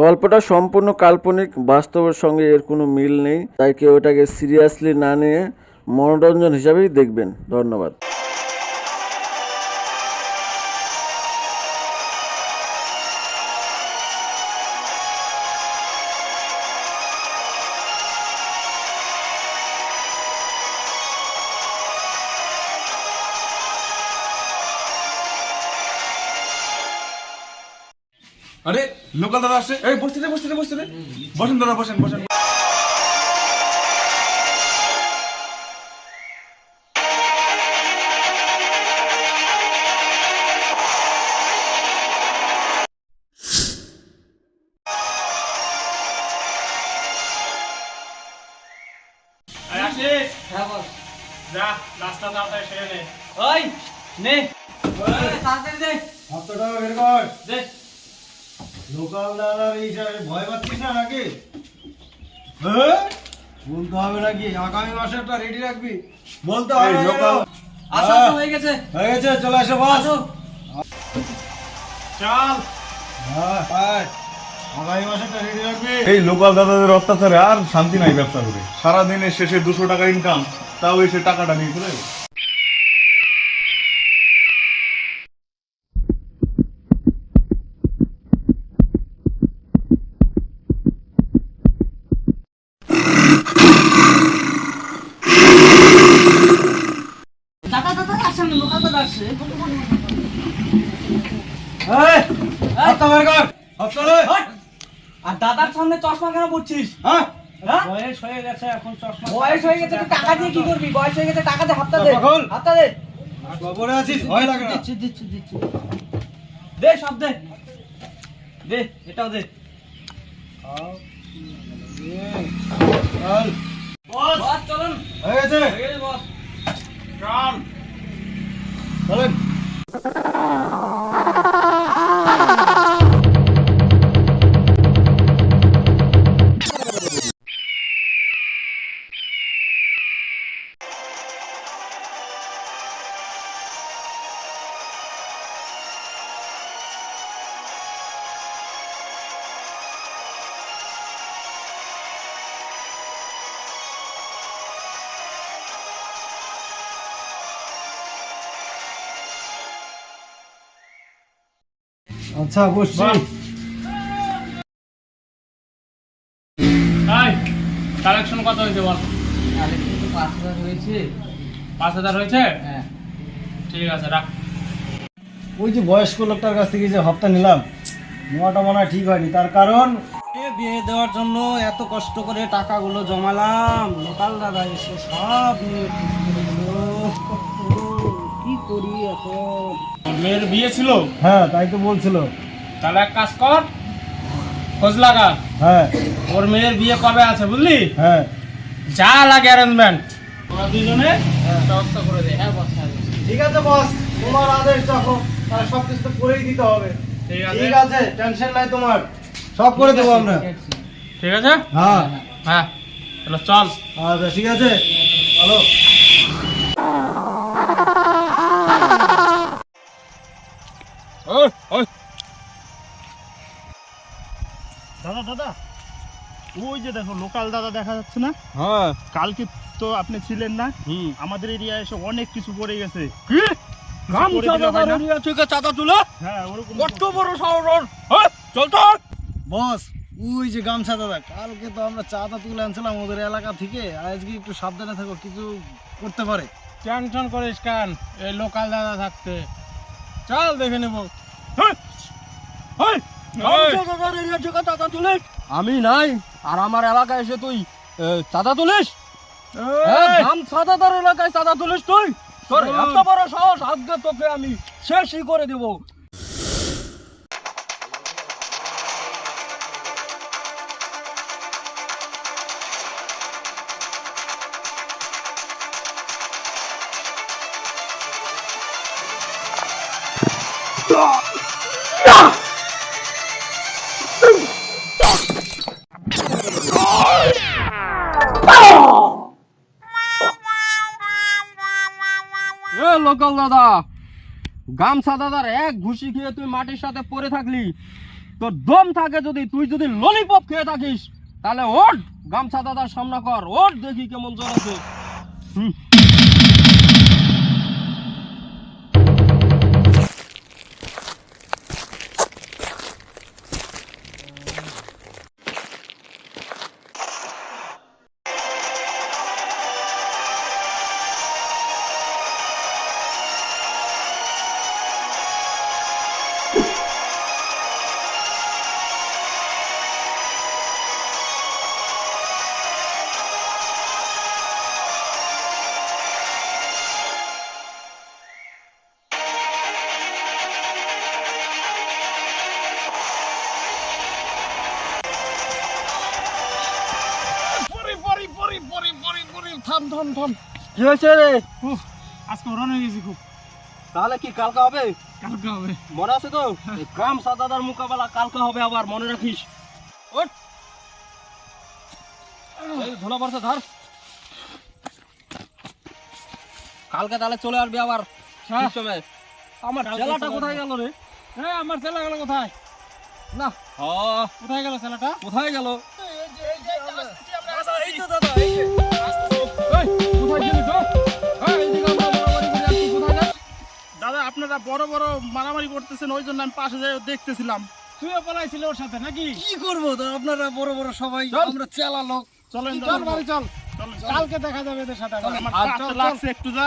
গল্পটা সম্পূর্ণ কাল্পনিক, বাস্তবের সঙ্গে এর কোনো মিল নেই, তাই কেউ এটাকে সিরিয়াসলি না নিয়ে মনোরঞ্জন হিসাবেই দেখবেন। ধন্যবাদ। আরে লোকাল দাদা আসছে, এই বসতে দে বসতে দে বসতে দে, বসেন দাদা বসেন বসেন। যা নাস্তা তাড়াতাড়ি সেরে নে। ওই নে তাড়াতাড়ি দে, 700 টাকা বের কর। দে। লোকাল দাদার হিসাবে ভয় পাচ্ছিস না নাকি? হ্যাঁ বলতে হবে নাকি? আগামী মাসে একটা রেডি রাখবি, বলতে হবে না লোকাল। আসো হয়ে গেছে, হয়ে গেছে, চলে আসো বস। চল। হ্যাঁ আগামী মাসে একটা রেডি রাখবি। এই লোকাল দাদাদের অত্যাচারে আর শান্তি নাই ব্যবসা করে, সারাদিনের শেষে 200 টাকা ইনকাম, তাও এসে টাকাটা নিয়ে চলে যাবে। দাদা দাদা আসছে, লোকাল দাদা আসছে। এই হাতটা বের কর, হাতটা লে। আর দাদার সামনে চশমা কেন পড়ছিস? হ্যাঁ বয়স হয়ে গেছে, এখন চশমা বয়স হয়ে গেছে, তুই টাকা দিয়ে কি করবি? বয়স হয়ে গেছে, টাকা দে, হাতটা দে, হাতটা দে। খবরে আছিস, ভয় লাগে না? দিচ্ছি দে, সব দে, দে এটাও দে। চল বস চলুন। হয়ে গেছে, বস চল। চলেন। আচ্ছা বসছি। কালেকশন কত হয়েছে বল? কালেকশন তো 5000 হয়েছে। 5000 হয়েছে? হ্যাঁ ঠিক আছে, রাখ। ওই যে বয়স্ক লোকটার কাছ থেকে যে হপ্তা নিলাম, নেওয়াটা মনে হয় ঠিক হয়নি। তার কারণ বিয়ে দেওয়ার জন্য এত কষ্ট করে টাকাগুলো জমালাম, লোকাল দাদা এসে সব নিয়ে কি করি এখন? মেয়ের বিয়ে ছিল? হ্যাঁ তাই তো বলছিল। তাহলে এক কাজ কর, খোঁজ লাগা। হ্যাঁ ওর মেয়ের বিয়ে কবে আছে বুঝলি? হ্যাঁ যা লাগে অ্যারেঞ্জমেন্ট তোরা দুজনে ব্যবস্থা করে দে। হ্যাঁ বস, ঠিক আছে বস, তোমার আদেশ যখন, তাহলে সবকিছু তো করেই দিতে হবে। ঠিক আছে, টেনশন নাই তোমার, সব করে দেবো আমরা। ঠিক আছে। হ্যাঁ হ্যাঁ তাহলে চল। আচ্ছা ঠিক আছে, চলো। দাদা দাদা, ওই যে দেখো লোকাল দাদা দেখা যাচ্ছে না? হ্যাঁ কালকে তো আপনি ছিলেন না? আমাদের এরিয়া এসে অনেক কিছু পড়ে গেছে। কি চাঁদা তুলে? হ্যাঁ ওরকম। কত বড় শহর! চল তো বস, ওই যে গামছা দাদা, কালকে তো আমরা চাঁদা তুলে আনছিলাম ওদের এলাকা থেকে। আজকে একটু সাবধানে থাকো, কিছু করতে পারে। টেনশন করিস কেন, এই লোকাল দাদা থাকতে। চল দেখে নেব। আমি নাই আর আমার এলাকায় এসে তুই চাঁদা তুলিস? গামছাদার এলাকায় চাঁদা তুলিস তুই? তোর এত বড় সাহস, আজকে তোকে আমি শেষই করে দেবো। লোকাল দাদা, গামছা দাদার এক ঘুষি খেয়ে তুই মাটির সাথে পড়ে থাকলি, তোর দম থাকে যদি, তুই যদি ললিপপ খেয়ে থাকিস তাহলে ওঠ, গামছা দাদার সামনে কর, ওঠ দেখি কেমন জ্বর আছে। কি হয়েছে রে? আজকে হরণ হয়ে গেছি খুব। তাহলে কি কালকে হবে? কালকে হবে। মনে আছে তো? এই গামছা দাদার মোকাবেলা কালকে হবে, আবার মনে রাখিস। ওঠ, এই ধুলো পড়ছে, ধর। কালকে তাহলে চলে আসবি আবার ঠিক সময়। আমার ছেলেটা কোথায় গেল রে? হ্যাঁ, আমার ছেলে গেল কোথায়? না, কোথায় গেল ছেলেটা? কোথায় গেল? দাদা, এই তো দাদা, এই যে। এই, কোথায় গেলি তো? এই, এইদিকে আমরা মারামারি করে আসছি, কোথায় যাস? দাদা, আপনারা বড় বড় মারামারি করতেছেন, ওই জন্য আমি পাশে যাই দেখতেছিলাম। তুইও পলাইছিল ওর সাথে নাকি? কি করবো তো, আপনারা বড় বড় সবাই, চল। আমরা চেলা লোক। চলেন চল বাড়ি চল। কালকে দেখা যাবে এদের সাথে। আমার আর পাশে চল, লাগছে একটু, যা।